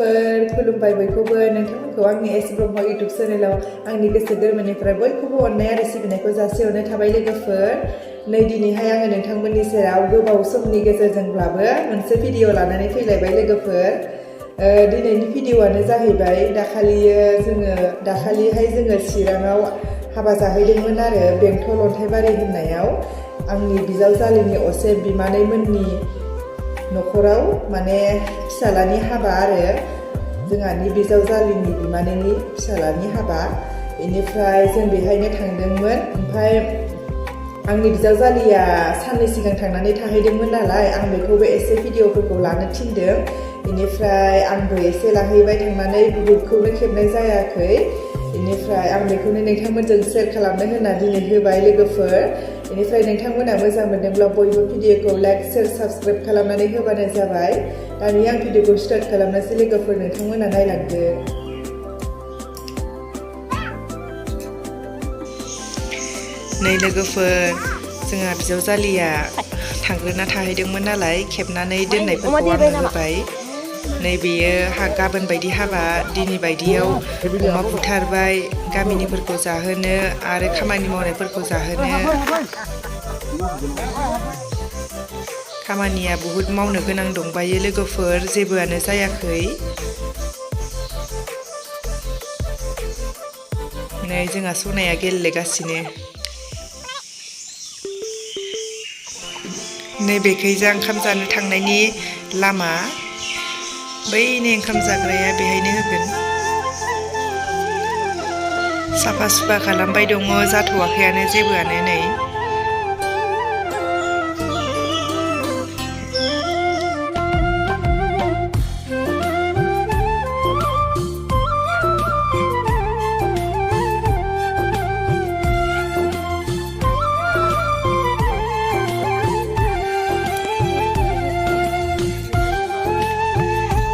लोगोफोर खुलुमबाय बयखौबो नोंथांमोनखौ आंनि एस ब्रह्म इउटुब चेनेलाव आंनि गोसो गोरबोनिफ्राय बयखौबो अननाय आरो सिबिनायखौ जासिहरनाय थाबाय लोगोफोर। नै दिनैहाय आङो नोंथांमोननि सेराव गोबाव समनि गेजेरजोंब्लाबो मोनसे भिडिअ लानानै फैलायबाय लोगोफोर। दिनैनि भिडिअआनो जाहैबाय दाखालिहाय जोङो चिराङाव हाबा जाहैदोंमोन आरो बेंटल अन्थाइबारि होननायाव आंनि बिजावजालिनि असे बिमानैमोननि न'खराव माने फिसालानि हाबा आरो जोंहानि बिजावजालिनि बिमानैनि फिसालानि हाबा। बेनिफ्राय जों बेहायनो थांदोंमोन। ओमफ्राय आंनि बिजावजालिया साननै सिगां थांनानै थाहैदोंमोन नालाय आं बेखौबो एसे भिडिअफोरखौ लानो थिनदों। बेनिफ्राय आंबो एसे लाहैबाय थांनानै बुहुदखौनो खेबनाय जायाखै। बेनिफ्राय आं बेखौनो नोंथांमोनजों शेयार खालामनो होनना दिनै होबाय लोगोफोर। बेनिफ्राय नोंथांमोना मोजां मोनदोंब्ला बयबो भिडिअखौ लाइक शेयार साबस्क्राइब खालामनानै होबानो जाबाय। दानिया आं भिडिअखौ स्टार्ट खालामनोसै लोगोफोर, नोंथांमोना नायलांदो। नै लोगोफोर जोंहा बिजावजालिया थांग्रोना थाहैदोंमोन नालाय खेबनानै दोननायफोरखौ आंनो होबाय। नै बेयो गाबोन बायदि हाबा, दिनै बायदियाव अमा बुथारबाय गामिनिफोरखौ जाहोनो आरो खामानि मावनायफोरखौ जाहोनो। खामानिया बहुद मावनो गोनां दंबायो लोगोफोर, जेबोआनो जायाखै। नै जोंहा सनाया गेलेगासिनो। नैबेखैजा ओंखाम जानो थांनायनि लामा, बैनि ओंखाम जाग्राया बेहायनो होगोन। साफा सुफा खालामबाय दङ, जाथ'वाखैयानो जेबोआनो। नै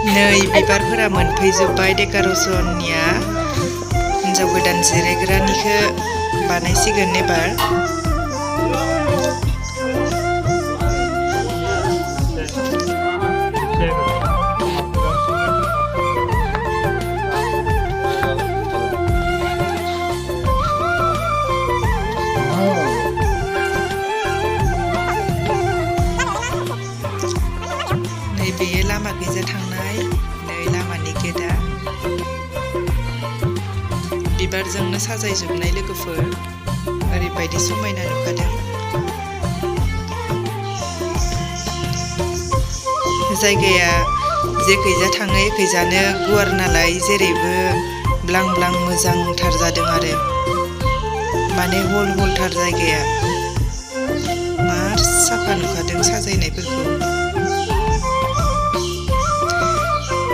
नै बिबारफोरा मोनफैजोब्बाय डेक'रेसननिया। हिन्जाव गोदान जिरायग्रानिखौ बानायसिगोन एबार। नै बेयो लामा गेजेर थांनाय, नै लामानि गेटआ बिबारजोंनो साजायजोबनाय लोगोफोर, ओरैबायदि समायना नुखादों। जायगाया जेखैजा थाङो एखैजानो गुवार नालाय जेरैबो ब्लां ब्लां मोजांथार जादों आरो माने हल हलथार जायगाया। मार साफा नुखादों साजायनायफोरखौ।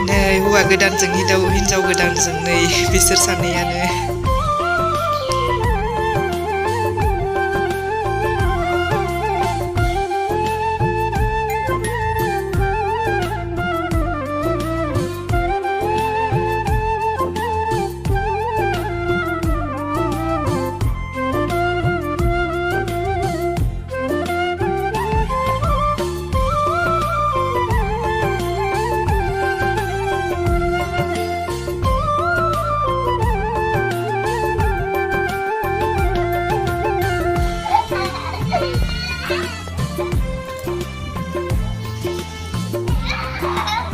नै हौवा गोदानजों हिन्जाव गोदानजों नै बिसोर सानैयानो।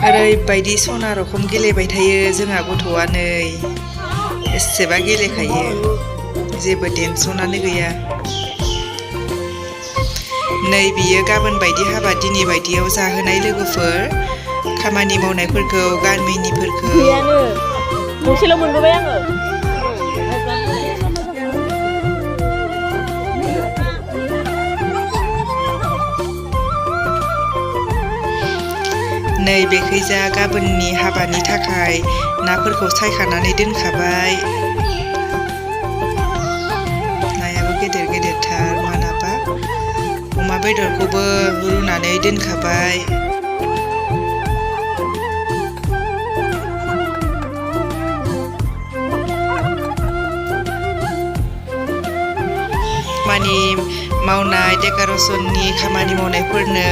ओरैबायदि सना रखम गेलेबाय थायो जोंहा गथ'आ, नै एसेबा गेलेखायो, जेबो टेनसनानो गैया। नै बियो गाबोन बायदि हाबा, दिनै बायदियाव जाहोनाय लोगोफोर। खामानि मावनायफोरखौ गामिनिफोरखौ गंसेल' मोनबोबाय आङो। नै बेखैजा गाबोननि हाबानि थाखाय नाफोरखौ सायखानानै दोनखाबाय। नायाबो गेदेर गेदेरथार मानाबा। अमा बेदरखौबो रुनानै दोनखाबाय। खामानि मावनाय डेक'रेसननि खामानि मावनायफोरनो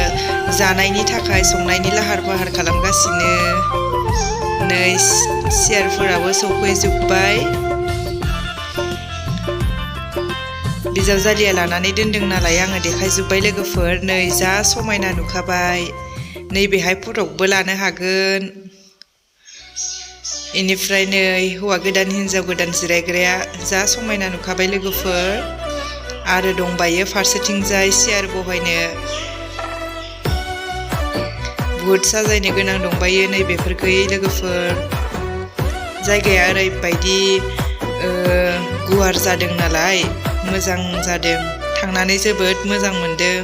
जानायनि थाखाय संनायनि लाहार फाहार खालामगासिनो। नै सियारफोराबो सफैजोब्बाय। बिजावजालिया लानानै दोनदों नालाय आङो देखायजोब्बाय लोगोफोर। नै जा समायना नुखाबाय। नैबेहाय फटकबो लानो हागोन। इनिफ्राय नै हौवा गोदान हिनजाव गोदान जिरायग्राया जा समायना नुखाबाय लोगोफोर। आरो दंबायो फारसेथिंजाय सियार बहायनो बुहुद साजायनो गोनां दंबायो नैबेफोरखै लोगोफोर। जायगाया ओरैबायदि गुवार जादों नालाय मोजां जादों। थांनानै जोबोद मोजां मोनदों।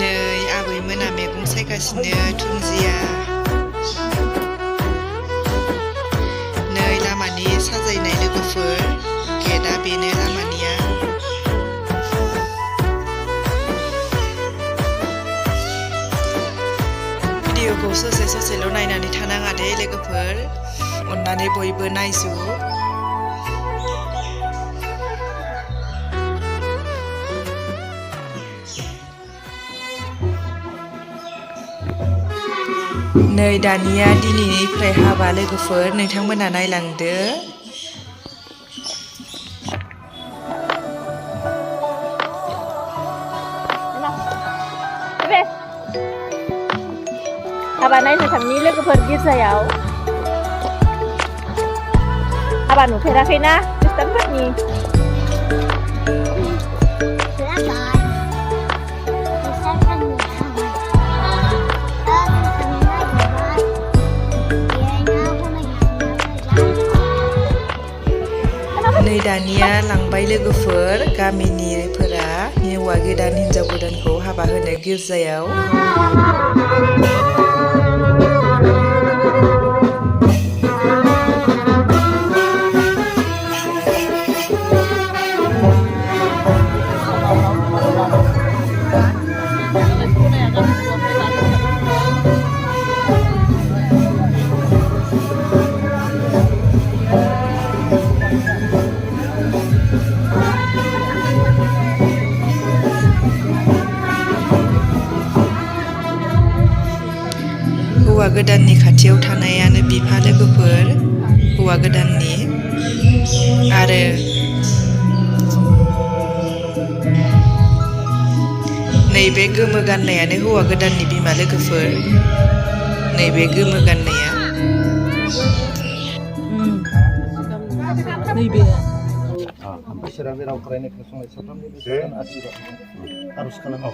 नै आबैमोना मैगं सायगासिनो थुनजिया। नै लामानि साजायनाय लोगोफोर। गेटआ बेनो लामानिया। भिडिअखौ ससेल' नायनानै थानाङा दे लोगोफोर। अन्नानै बयबो नायजु। नै दानिया दिनैनिफ्राय हाबा लोगोफोर, नोंथांमोना नायलांदो। हाबा नायनो थांनि लोगोफोर गिर्जायाव। हाबा नुफेराखैना खृष्टानफोरनि। नै दानिया लांबाय लोगोफोर गामिनिफोरा हौवा गोदान हिनजाव गोदानखौ हाबा होनो गिर्जायाव। हौवा गोदाननि खाथियाव थानायानो बिफा लोगोफोर हौवा गोदाननि। आरो नैबे गोमो गाननायानो हौवा गोदाननि बिमा लोगोफोर। नैबे गोमो गाननाया नैबे इसोरानि राव फरायनाय खोनासंनाय साफ्रोमनि गोसोआव आशीर्बाद आरज खालामो।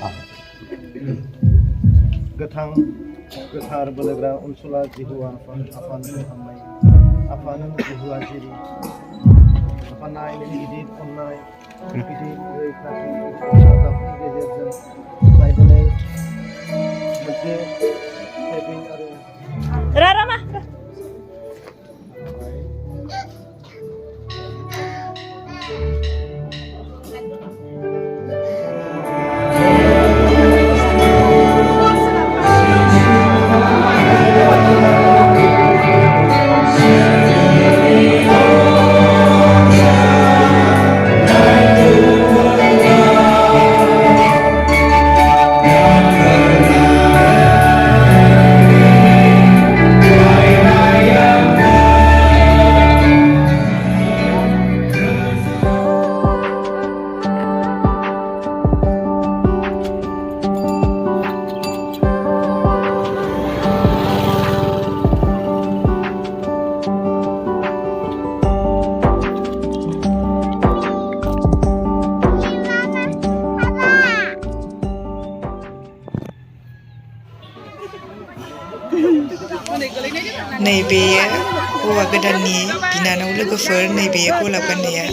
गोथार बोलोग्रा अनसुला जिहुआ आफानो हामनाय आफानो जिहुआ जिरि आफानाय गिदिर अननाय गिदिर रैखाथि हेफाजाबनि गेजेरजों नायबोनाय मोनसे सेभिं आरो रामा नैबेयो हौवा गोदाननि बिनानाव लोगोफोर नैबेयो गलाब गाननाया।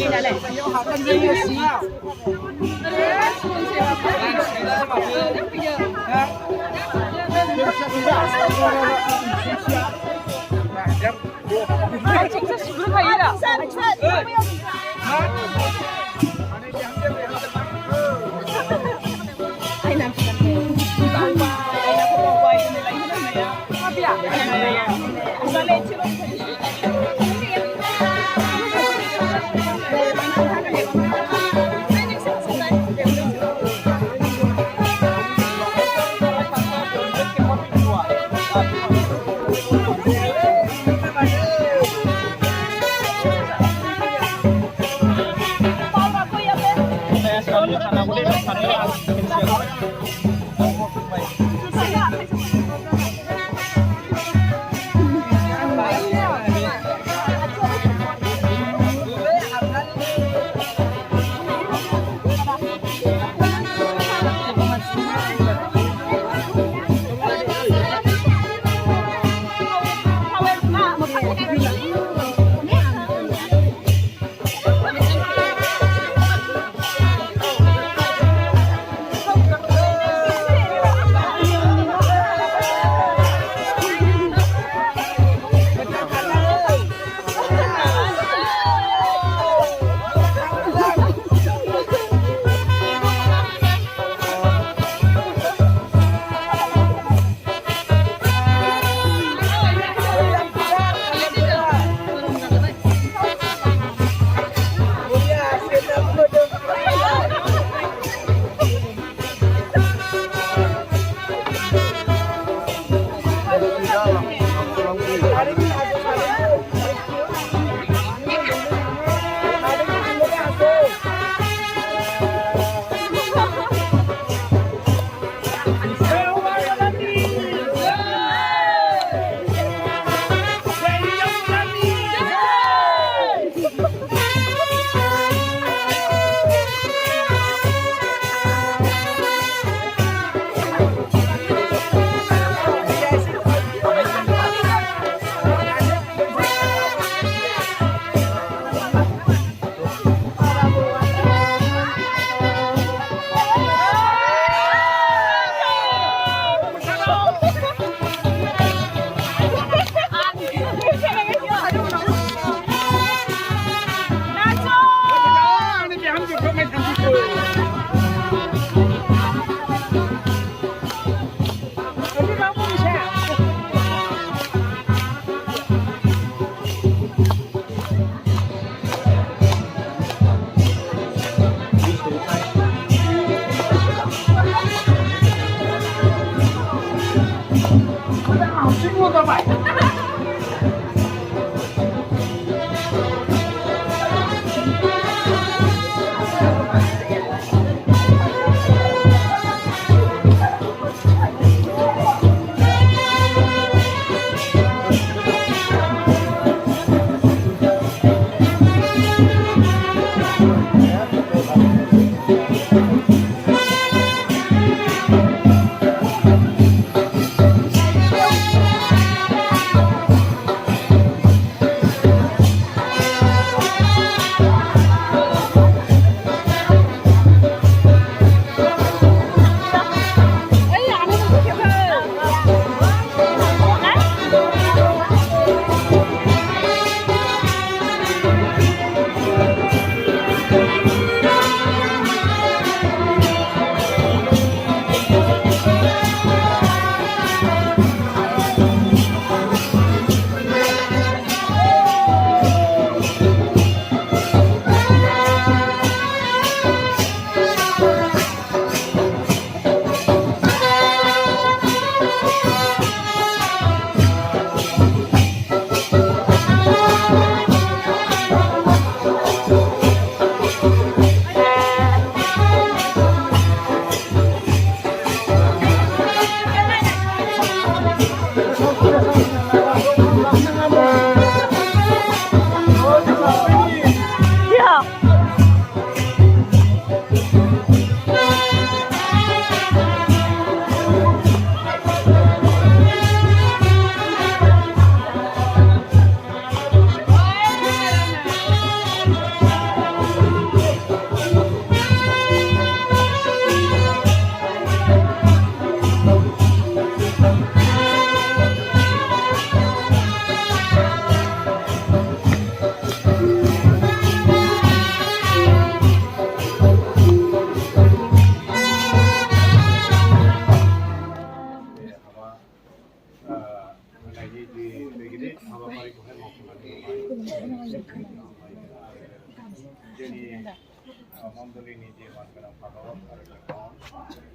मण्डलिनि जे मानगोनां भागवत आरो लेखक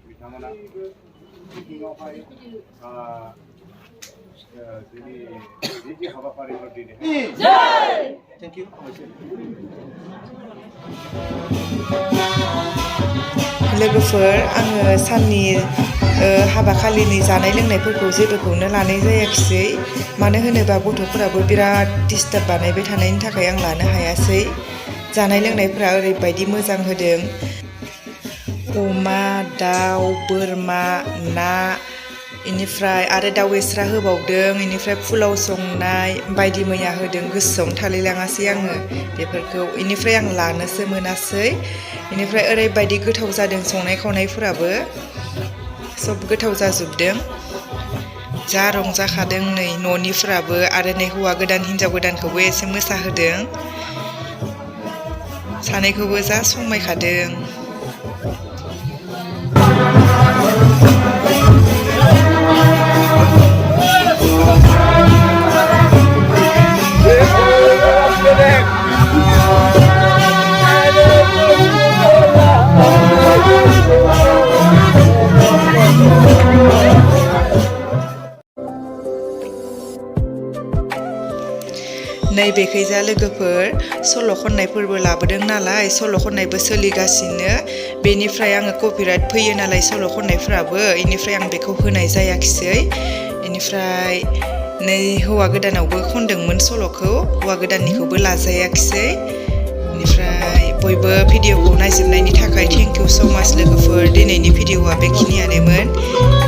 बिथांमोना मिटिंआवहाय जोंनि जि हाबाफारिफोर दिनै थेंक इउ लोगोफोर आङो साननि हाबाखालिनि जानाय लोंनायफोरखौ जेबोखौनो लानाय जायाखिसै मानो होनोबा गथ'फोराबो बिराद डिस्टार्ब बानायबाय थानायनि थाखाय आं लानो हायासै जानाय लोंनायफोरा ओरैबायदि मोजां होदों अमा दाउ बोरमा ना इनिफ्राय आरो दाउ एस्रा होबावदों इनिफ्राय फुलाव संनाय बायदि मैया होदों गोसोआवनो थालायलाङासै आङो बेफोरखौ इनिफ्राय आं लानोसो मोनासै इनिफ्राय ओरैबायदि गोथाव जादों संनाय खावनायफोराबो सब गोथाव जाजोबदों जा रंजाखादों नै न'निफ्राबो आरो नै हौवा गोदान हिनजाव गोदानखौबो एसे मोसाहोदों सानैखौबो जा समायखादों नैबेखैजा लोगोफोर सल' खननायफोरबो लाबोदों नालाय सल' खननायबो सोलिगासिनो बेनिफ्राय आङो कपिराइट फैयो नालाय सल' खननायफोराबो इनिफ्राय आं बेखौ होनाय जायाखिसै इनिफ्राय नै हौवा गोदानावबो खनदोंमोन सल'खौ हौवा गोदाननिखौबो लाजायाखिसै इनिफ्राय बयबो भिडिअखौ नायजोबनायनि थाखाय थेंक इउ स' माच लोगोफोर दिनैनि भिडिअआ बेखिनियानोमोन